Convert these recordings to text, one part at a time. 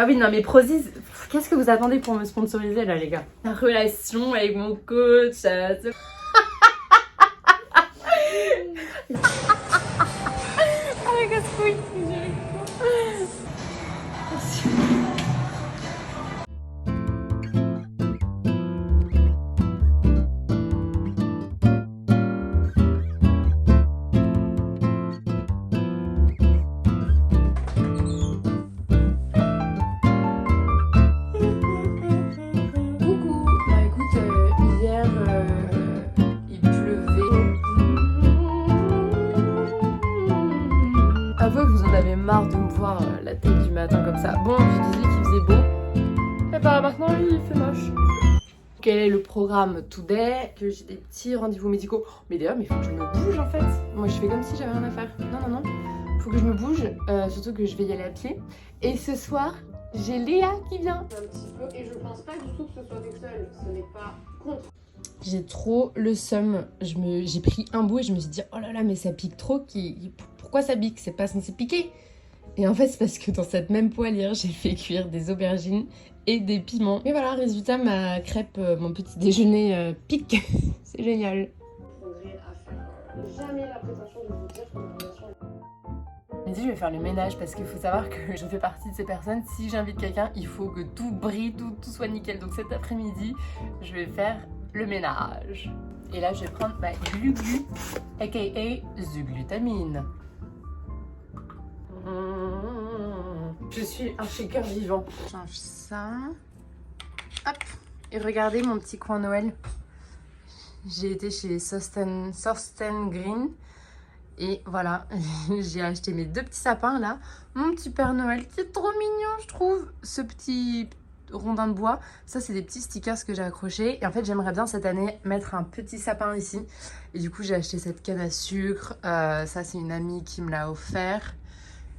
Ah oui, non mais Prozis, qu'est-ce que vous attendez pour me sponsoriser là les gars? La relation avec mon coach. Avec un squeak, avouez que vous en avez marre de me voir la tête du matin comme ça. Bon, je disais qu'il faisait beau. Et bah maintenant il fait moche. Quel est le programme today? Que j'ai des petits rendez-vous médicaux. Mais d'ailleurs, il faut que je me bouge en fait. Moi je fais comme si j'avais rien à faire. Non. Faut que je me bouge. Surtout que je vais y aller à pied. Et ce soir, j'ai Léa qui vient. Un petit peu. Et je pense pas du tout que ce soit des seuls. Ce n'est pas contre. J'ai trop le seum. J'ai pris un bout et je me suis dit oh là là mais ça pique trop. Pourquoi ça pique? C'est pas censé piquer. Et en fait c'est parce que dans cette même poêlière j'ai fait cuire des aubergines et des piments. Et voilà, résultat ma crêpe, mon petit déjeuner pique. C'est génial. Faudrait faire jamais la prétention de vous dire que ma relation... Mais si je vais faire le ménage parce qu'il faut savoir que je fais partie de ces personnes. Si j'invite quelqu'un il faut que tout brille, tout soit nickel. Donc cet après-midi je vais faire le ménage. Et là je vais prendre ma glu-glu aka Zuglutamine. Je suis un shaker vivant. Change ça. Hop. Et regardez mon petit coin Noël. J'ai été chez Sosten Green. Et voilà, j'ai acheté mes deux petits sapins là. Mon petit Père Noël qui est trop mignon je trouve. Ce petit rondin de bois. Ça c'est des petits stickers que j'ai accrochés. Et en fait j'aimerais bien cette année mettre un petit sapin ici. Et du coup j'ai acheté cette canne à sucre. Ça c'est une amie qui me l'a offert.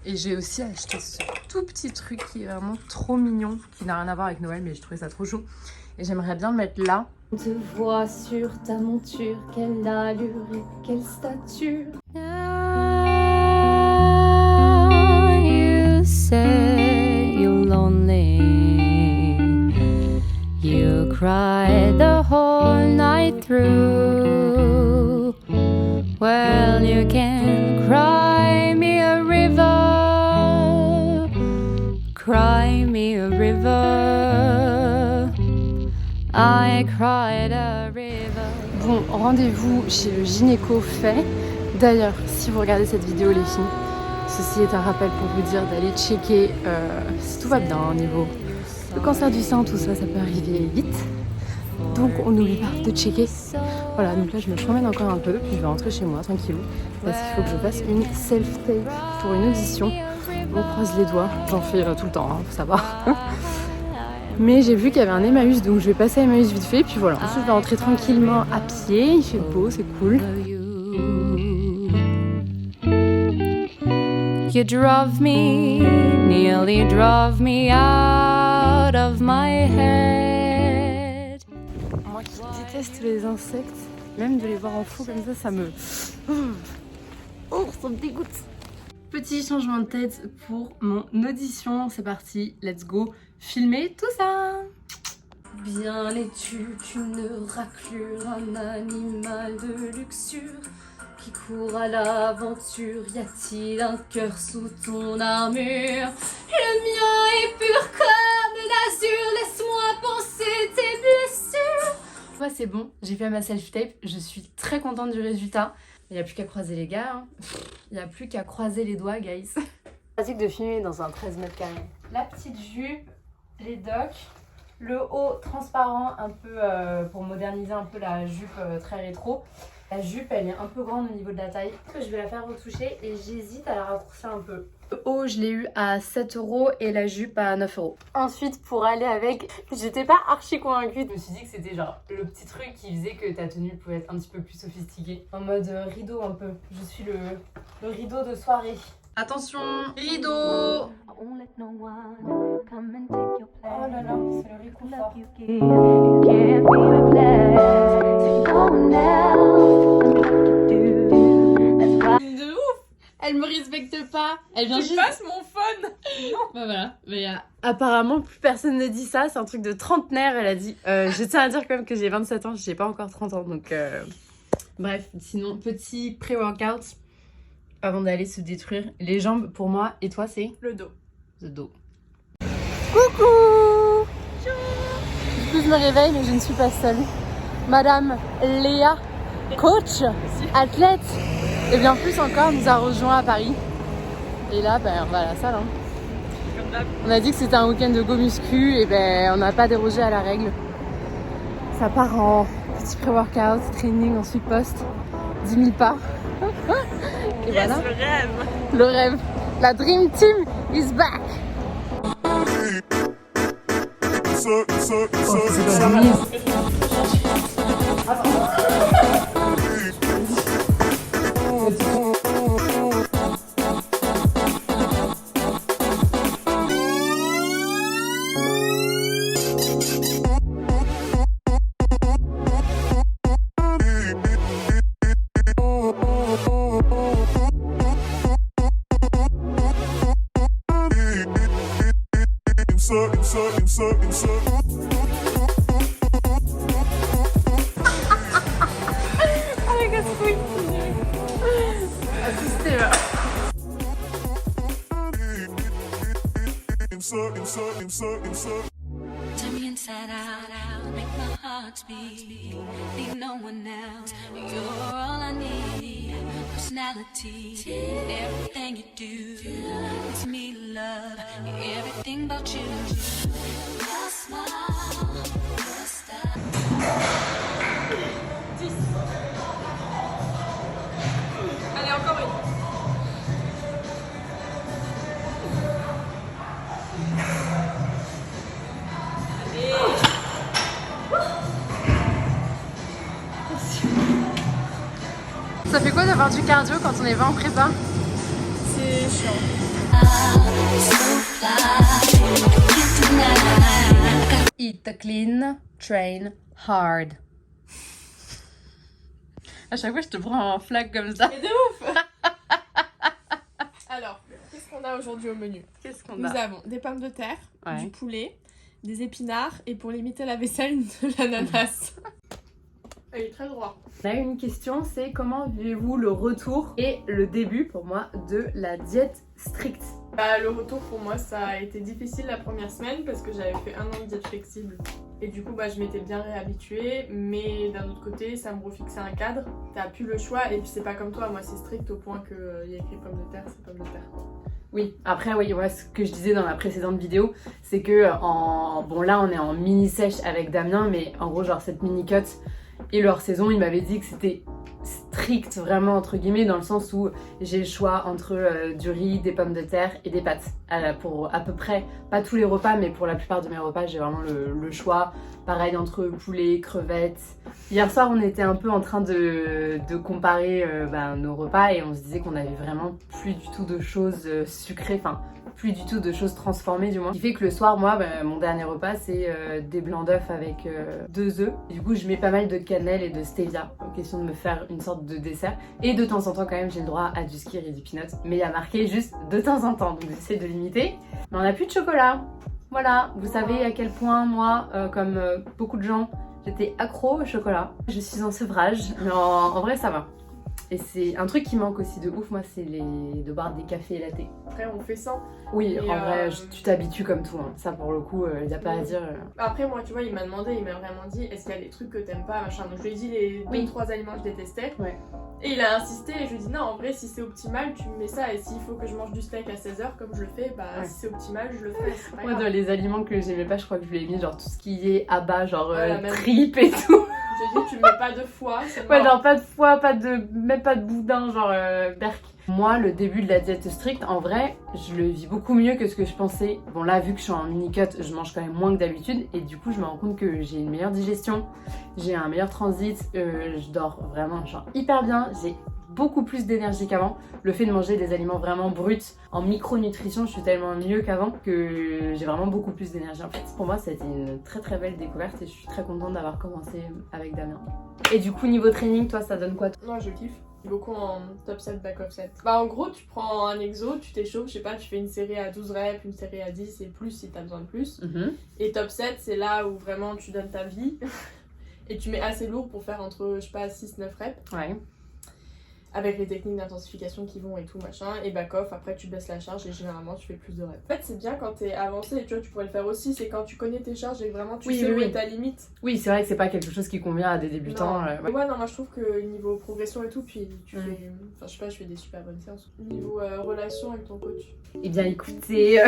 Et j'ai aussi acheté ce tout petit truc qui est vraiment trop mignon, qui n'a rien à voir avec Noël, mais je trouvais ça trop chou. Et j'aimerais bien le mettre là. On te voit sur ta monture, quelle allure et quelle stature. Now you say you're lonely. You cry the whole night through. Well, you can cry me a river. Cry me a river. I cried a river. Bon, rendez-vous chez le gynéco fait. D'ailleurs, si vous regardez cette vidéo les filles, ceci est un rappel pour vous dire d'aller checker si tout va bien au niveau le cancer du sein, tout ça, ça peut arriver vite. Donc on n'oublie pas de checker. Voilà, donc là je me promène encore un peu, puis je vais rentrer chez moi tranquillou. Parce qu'il faut que je fasse une self-tape pour une audition. On croise les doigts, j'en fais tout le temps, hein, faut savoir. Mais j'ai vu qu'il y avait un Emmaüs, donc je vais passer à Emmaüs vite fait. Puis voilà, ensuite je vais rentrer tranquillement à pied, il fait beau, c'est cool. You drove me, nearly drove me out of my head. Moi qui déteste les insectes, même de les voir en fou comme ça me... Oh, ça me dégoûte. Petit changement de tête pour mon audition, c'est parti, let's go, filmer tout ça. Bien es-tu qu'une raclure, un animal de luxure qui court à l'aventure, y a-t-il un cœur sous ton armure? Le mien est pur comme l'azur, laisse-moi penser tes blessures. Ouais, c'est bon, j'ai fait ma self-tape, je suis très contente du résultat. Il n'y a plus qu'à croiser les gars, hein. Il n'y a plus qu'à croiser les doigts, guys. Pratique de filmer dans un 13 mètres carrés. La petite jupe, les docks, le haut transparent un peu pour moderniser un peu la jupe très rétro. La jupe, elle est un peu grande au niveau de la taille. Je vais la faire retoucher et j'hésite à la raccourcir un peu. Le haut, je l'ai eu à 7 € et la jupe à 9 €. Ensuite, pour aller avec, j'étais pas archi convaincue. Je me suis dit que c'était genre le petit truc qui faisait que ta tenue pouvait être un petit peu plus sophistiquée. En mode rideau un peu. Je suis le rideau de soirée. Attention, rideau! Oh là là, c'est le réconfort. De ouf! Elle me respecte pas. Elle vient juste... passe mon phone. Bah voilà, mais apparemment plus personne ne dit ça, c'est un truc de trentenaire, elle a dit. Je tiens à dire quand même que j'ai 27 ans, j'ai pas encore 30 ans, donc bref, sinon petit pré-workout avant d'aller se détruire les jambes pour moi, et toi c'est Le dos. le dos. Coucou. Du coup je me réveille mais je ne suis pas seule. Madame Léa, coach, athlète, et bien plus encore nous a rejoint à Paris. Et là, ben, on va à la salle. Hein. On a dit que c'était un week-end de go muscu et ben, on n'a pas dérogé à la règle. Ça part en petit pré-workout, training, ensuite post, 10 000 pas. Et Yes, voilà. le rêve. Le rêve. La Dream Team is back. Turn me inside out, make my heart beat. Need no one else, you're all I need. Personality, everything you do, it's me love, everything about you. Your smile, your style. Allez, encore une. Ça fait quoi d'avoir du cardio quand on est 20 en prépa? C'est chiant. Eat clean, train hard. À chaque fois, je te prends un flag comme ça. Mais de ouf. Alors, qu'est-ce qu'on a aujourd'hui au menu? Qu'est-ce qu'on Nous a? avons des pommes de terre, Ouais. du poulet, des épinards et pour limiter la vaisselle, de l'ananas. Il est très droit. On a une question, c'est comment vivez-vous le retour et le début, pour moi, de la diète stricte? Bah, le retour pour moi, ça a été difficile la première semaine parce que j'avais fait 1 an de diète flexible. Et du coup, bah, je m'étais bien réhabituée, mais d'un autre côté, ça me refixait un cadre. T'as plus le choix, et puis c'est pas comme toi, moi c'est strict au point qu'il y a écrit pommes de terre, c'est pommes de terre. Oui, après, oui, ouais, ce que je disais dans la précédente vidéo, c'est que, bon là, on est en mini-sèche avec Damien, mais en gros, genre cette mini-cut et leur saison, il m'avait dit que c'était strict, vraiment, entre guillemets, dans le sens où j'ai le choix entre du riz, des pommes de terre et des pâtes. Pour à peu près, pas tous les repas, mais pour la plupart de mes repas, j'ai vraiment le choix. Pareil, entre poulet, crevettes. Hier soir, on était un peu en train de comparer nos repas et on se disait qu'on avait vraiment plus du tout de choses sucrées, enfin, plus du tout de choses transformées du moins. Ce qui fait que le soir, moi, mon dernier repas, c'est des blancs d'œufs avec 2 œufs. Du coup, je mets pas mal de cannelle et de stevia, en question de me faire une sorte de dessert. Et de temps en temps, quand même, j'ai le droit à du skyr et du peanut. Mais il y a marqué juste de temps en temps, donc j'essaie de limiter. Mais on n'a plus de chocolat. Voilà, vous savez à quel point moi, comme beaucoup de gens, j'étais accro au chocolat. Je suis en sevrage, mais en vrai ça va. Et c'est un truc qui manque aussi de ouf, moi, c'est de boire des cafés et latte. Après, on fait sans. Oui, Et en vrai, tu t'habitues comme tout. Hein. Ça, pour le coup, il n'y a pas à dire. Après, moi, tu vois, il m'a demandé, il m'a vraiment dit, est-ce qu'il y a des trucs que t'aimes pas, machin. Donc, je lui ai dit les 2-3 aliments que je détestais. Ouais. Et il a insisté, et je lui ai dit, non, en vrai, si c'est optimal, tu me mets ça. Et s'il faut que je mange du steak à 16h, comme je le fais, bah, Ouais. si c'est optimal, je le ferai. C'est pas Moi, grave. dans les aliments que j'aimais pas, je crois que je lui ai mis genre tout ce qui est à bas, genre Voilà, même. tripes et tout. Je lui ai dit, tu me mets pas de foie, c'est Ouais, mort. genre pas de foie, même pas de boudin, genre berk. Moi, le début de la diète stricte, en vrai, je le vis beaucoup mieux que ce que je pensais. Bon, là, vu que je suis en mini-cut, je mange quand même moins que d'habitude. Et du coup, je me rends compte que j'ai une meilleure digestion, j'ai un meilleur transit, je dors vraiment genre hyper bien, j'ai beaucoup plus d'énergie qu'avant. Le fait de manger des aliments vraiment bruts, en micronutrition, je suis tellement mieux qu'avant que j'ai vraiment beaucoup plus d'énergie. En fait, pour moi, ça a été une très très belle découverte et je suis très contente d'avoir commencé avec Damien. Et du coup, niveau training, toi, ça donne quoi? Non, je kiffe. Beaucoup en top 7, back off 7. Bah en gros tu prends un exo, tu t'échauffes, je sais pas, tu fais une série à 12 reps, une série à 10 et plus si t'as besoin de plus. Et top 7 c'est là où vraiment tu donnes ta vie et tu mets assez lourd pour faire entre, je sais pas, 6-9 reps. Ouais. Avec les techniques d'intensification qui vont et tout machin. Et back off, après tu baisses la charge et généralement tu fais plus de reps. En fait c'est bien quand t'es avancé et tu vois tu pourrais le faire aussi, c'est quand tu connais tes charges et que vraiment tu sais où est ta limite. Oui c'est vrai que c'est pas quelque chose qui convient à des débutants. Ouais non moi je trouve que niveau progression et tout puis tu fais... Enfin je sais pas, je fais des super bonnes séances. Niveau relation avec ton coach. Eh bien écoutez...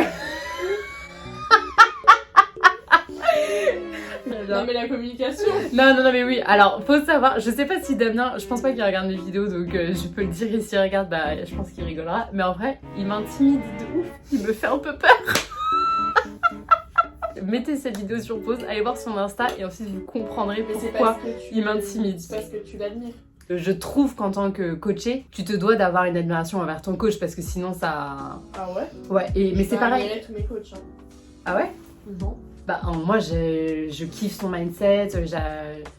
Non mais la communication. Non mais oui, alors faut savoir, je sais pas si Damien, je pense pas qu'il regarde mes vidéos donc je peux le dire et s'il regarde bah je pense qu'il rigolera, mais en vrai il m'intimide de ouf, il me fait un peu peur. Mettez cette vidéo sur pause, allez voir son Insta et ensuite vous comprendrez pourquoi il m'intimide. C'est parce que tu l'admires. Je trouve qu'en tant que coaché, tu te dois d'avoir une admiration envers ton coach parce que sinon ça... Ah ouais? Ouais, mais c'est pareil. J'admire tous mes coachs. Hein. Ah ouais? Non. Bah moi je kiffe son mindset,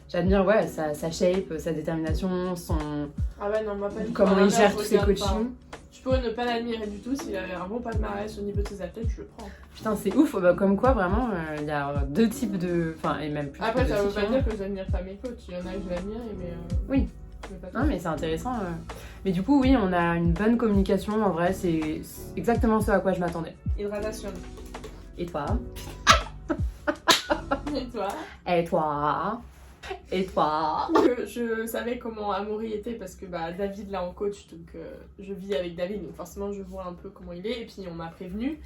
j'admire ouais, sa shape, sa détermination, son... Ah ouais non, moi pas du tout. Comment il gère tous ses coachings. Je pourrais ne pas l'admirer du tout, s'il avait un bon palmarès au niveau de ses athlètes, je le prends. Putain c'est ouf, bah, comme quoi vraiment il y a deux types de... Enfin et même plus. Après ça veut pas dire que j'admire pas mes coachs, il y en a que je l'admire mais... Oui. Non mais c'est intéressant. Mais du coup oui on a une bonne communication, en vrai c'est exactement ce à quoi je m'attendais. Hydratation. Et toi? Et toi? Et toi? Et toi? Je savais comment Amaury était parce que bah, David l'a en coach, donc je vis avec David, donc forcément je vois un peu comment il est, et puis on m'a prévenu.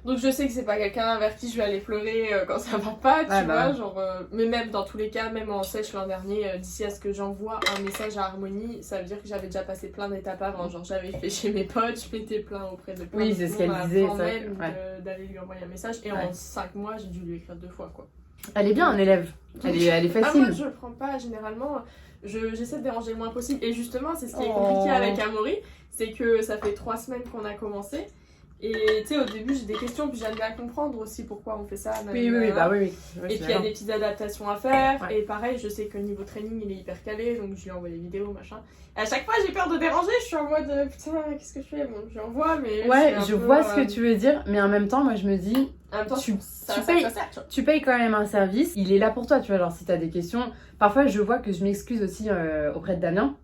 Donc je sais que c'est pas quelqu'un vers qui je vais aller pleurer quand ça va pas, tu vois, genre... mais même dans tous les cas, même en sèche l'an dernier, d'ici à ce que j'envoie un message à Harmonie, ça veut dire que j'avais déjà passé plein d'étapes avant, genre j'avais fait chez mes potes, je m'étais plaint auprès de plein de c'est ce qu'elle disait, avant même d'aller lui envoyer un message, et en 5 mois, j'ai dû lui écrire 2 fois, quoi. Elle est bien un élève, elle est facile. Ah moi je le prends pas, généralement, j'essaie de déranger le moins possible, et justement c'est ce qui est compliqué avec Amaury, c'est que ça fait 3 semaines qu'on a commencé. Et tu sais, au début j'ai des questions, puis j'aime bien comprendre aussi pourquoi on fait ça. Oui. Et puis il y a des petites adaptations à faire. Et pareil, je sais que niveau training il est hyper calé, donc je lui envoie des vidéos, machin. Et à chaque fois j'ai peur de déranger, je suis en mode putain, qu'est-ce que je fais? Bon, je lui envoie, mais. Ouais, je vois ce que tu veux dire, mais en même temps, moi je me dis. En même temps, tu payes quand même un service, il est là pour toi, tu vois, genre si t'as des questions. Parfois je vois que je m'excuse aussi auprès de Damien.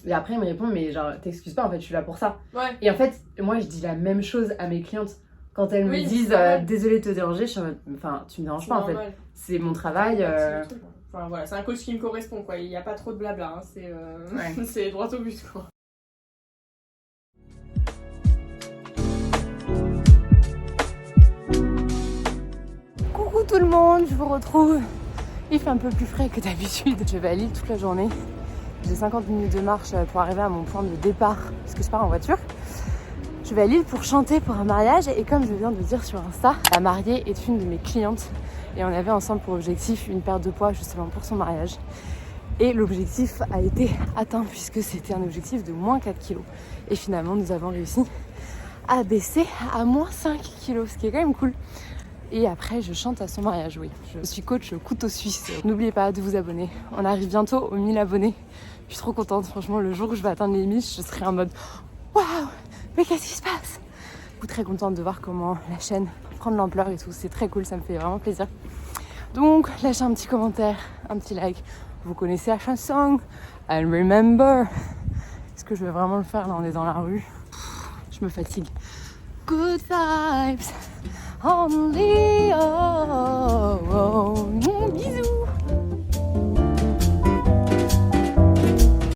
Et après, il me répond, mais genre, t'excuses pas, en fait, je suis là pour ça. Ouais. Et en fait, moi, je dis la même chose à mes clientes. Quand elles me disent, désolée de te déranger, je suis en mode, enfin, tu me déranges pas, en fait. C'est mon travail. Enfin, voilà, c'est un coach qui me correspond, quoi. Il n'y a pas trop de blabla, hein. C'est droit au but, quoi. Coucou tout le monde, je vous retrouve. Il fait un peu plus frais que d'habitude. Je vais à Lille toute la journée. J'ai 50 minutes de marche pour arriver à mon point de départ, parce que je pars en voiture. Je vais à Lille pour chanter pour un mariage, et comme je viens de le dire sur Insta, la mariée est une de mes clientes, et on avait ensemble pour objectif une perte de poids justement pour son mariage. Et l'objectif a été atteint, puisque c'était un objectif de moins 4 kg. Et finalement, nous avons réussi à baisser à moins 5 kg, ce qui est quand même cool. Et après, je chante à son mariage, oui. Je suis coach couteau suisse. N'oubliez pas de vous abonner. On arrive bientôt aux 1000 abonnés. Je suis trop contente, franchement, le jour où je vais atteindre les 1000, je serai en mode waouh, mais qu'est-ce qui se passe? Je suis très contente de voir comment la chaîne prend de l'ampleur et tout. C'est très cool, ça me fait vraiment plaisir. Donc, lâchez un petit commentaire, un petit like. Vous connaissez la chanson I Remember. Est-ce que je vais vraiment le faire? Là, on est dans la rue. Je me fatigue. Good vibes only.